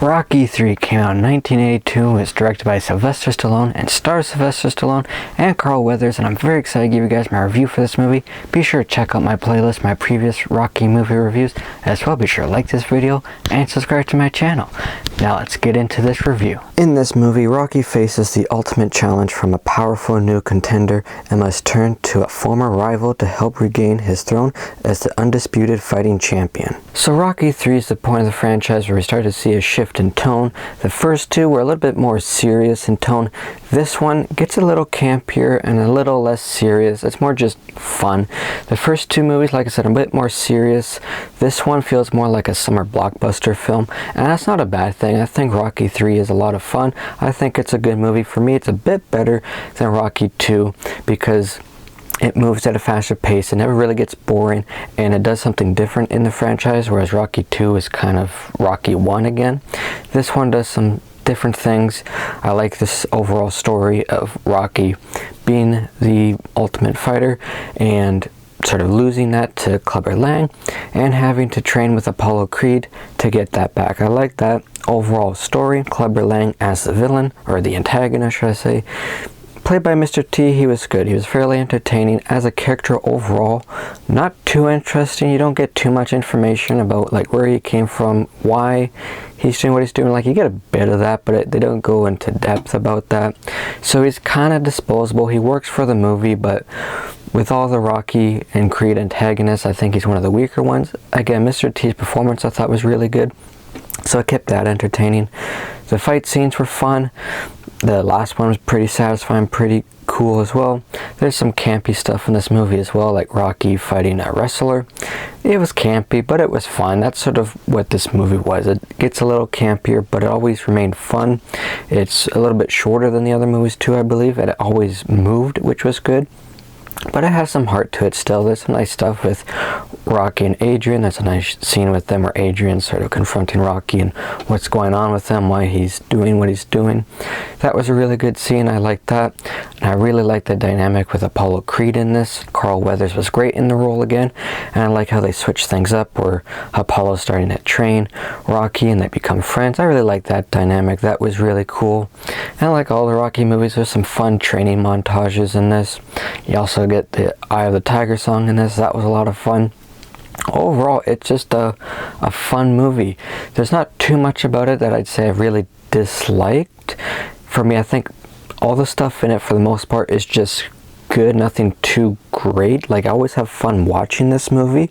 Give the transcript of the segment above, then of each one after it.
Rocky 3 came out in 1982, is directed by Sylvester Stallone and stars Sylvester Stallone and Carl Weathers, and I'm very excited to give you guys my review for this movie. Be sure to check out my playlist, my previous Rocky movie reviews, as well. Be sure to like this video and subscribe to my channel. Now let's get into this review. In this movie, Rocky faces the ultimate challenge from a powerful new contender and must turn to a former rival to help regain his throne as the undisputed fighting champion. So Rocky 3 is the point of the franchise where we start to see a shift in tone. The first two were a little bit more serious in tone. This one gets a little campier and a little less serious. It's more just fun. The first two movies, like I said, are a bit more serious. This one feels more like a summer blockbuster film, and that's not a bad thing. I think Rocky 3 is a lot of fun. I think it's a good movie. For me, it's a bit better than Rocky 2 because it moves at a faster pace. It never really gets boring, and it does something different in the franchise, whereas Rocky 2 is kind of Rocky 1 again. This one does some different things. I like this overall story of Rocky being the ultimate fighter and sort of losing that to Clubber Lang and having to train with Apollo Creed to get that back. I like that overall story. Clubber Lang as the villain, or the antagonist should I say, played by Mr. T. He was good. He was fairly entertaining as a character overall. Not too interesting. You don't get too much information about like where he came from, why he's doing what he's doing. Like you get a bit of that, but they don't go into depth about that. So he's kind of disposable. He works for the movie, but with all the Rocky and Creed antagonists, I think he's one of the weaker ones. Again, Mr. T's performance I thought was really good, so it kept that entertaining. The fight scenes were fun. The last one was pretty satisfying, pretty cool as well. There's some campy stuff in this movie as well, like Rocky fighting a wrestler. It was campy, but it was fun. That's sort of what this movie was. It gets a little campier, but it always remained fun. It's a little bit shorter than the other movies too, I believe, and it always moved, which was good. But it has some heart to it still. There's some nice stuff with Rocky and Adrian. There's a nice scene with them where Adrian's sort of confronting Rocky and what's going on with them, why he's doing what he's doing. That was a really good scene. I liked that. And I really liked the dynamic with Apollo Creed in this. Carl Weathers was great in the role again. And I like how they switch things up where Apollo's starting to train Rocky and they become friends. I really like that dynamic. That was really cool. And like all the Rocky movies, there's some fun training montages in this. You also get the Eye of the Tiger song in this. That was a lot of fun. Overall, it's just a fun movie. There's not too much about it that I'd say I really disliked. For me, I think all the stuff in it for the most part is just good, nothing too great. Like I always have fun watching this movie,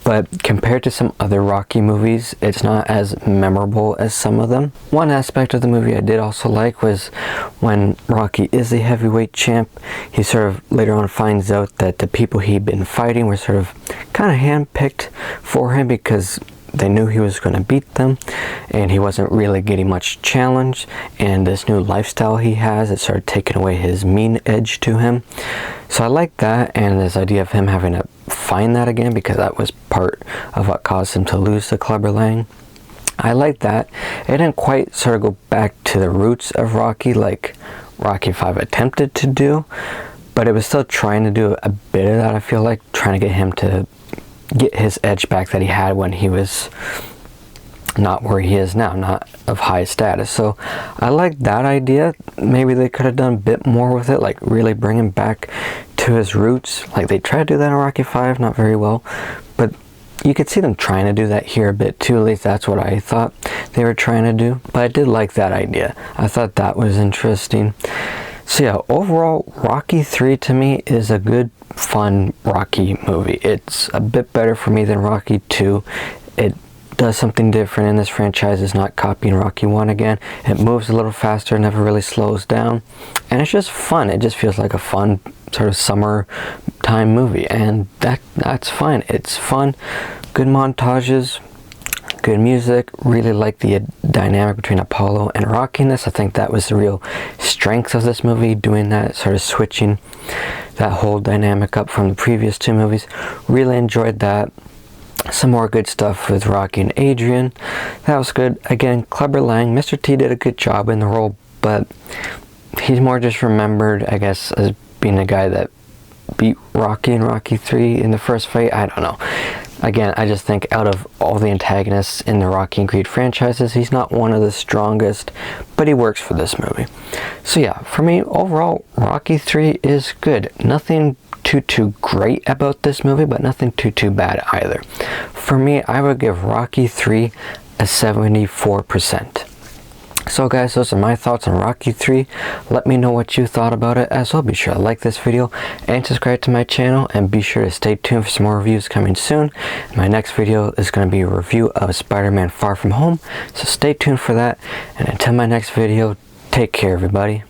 but compared to some other Rocky movies, it's not as memorable as some of them. One aspect of the movie I did also like was when Rocky is the heavyweight champ, he sort of later on finds out that the people he'd been fighting were sort of kind of handpicked for him because they knew he was going to beat them and he wasn't really getting much challenge, and this new lifestyle he has, it started taking away his mean edge to him. So I like that, and this idea of him having to find that again because that was part of what caused him to lose to Clubber Lang. I like that. It didn't quite sort of go back to the roots of Rocky like Rocky 5 attempted to do, but it was still trying to do a bit of that. I feel like trying to get him to get his edge back that he had when he was not where he is now, not of high status. So I like that idea. Maybe they could have done a bit more with it, like really bring him back to his roots. Like they tried to do that in Rocky 5, not very well, but you could see them trying to do that here a bit too. At least that's what I thought they were trying to do. But I did like that idea. I thought that was interesting. So yeah, overall, Rocky 3 to me is a good, fun Rocky movie. It's a bit better for me than Rocky 2. It does something different in this franchise. It's not copying Rocky 1 again. It moves a little faster, never really slows down. And it's just fun. It just feels like a fun sort of summertime movie. And that's fine. It's fun. Good montages. Good music. Really like the dynamic between Apollo and Rocky in this. I think that was the real strength of this movie, doing that, sort of switching that whole dynamic up from the previous two movies. Really enjoyed that. Some more good stuff with Rocky and Adrian. That was good. Again, Clubber Lang, Mr. T did a good job in the role, but he's more just remembered, I guess, as being the guy that beat Rocky in Rocky 3 in the first fight. I don't know. Again, I just think out of all the antagonists in the Rocky and Creed franchises, he's not one of the strongest, but he works for this movie. So yeah, for me, overall, Rocky 3 is good. Nothing too great about this movie, but nothing too bad either. For me, I would give Rocky 3 a 74%. So guys, those are my thoughts on Rocky 3. Let me know what you thought about it as well. Be sure to like this video and subscribe to my channel, and be sure to stay tuned for some more reviews coming soon. My next video is going to be a review of Spider-Man Far From Home, so stay tuned for that. And until my next video, take care everybody.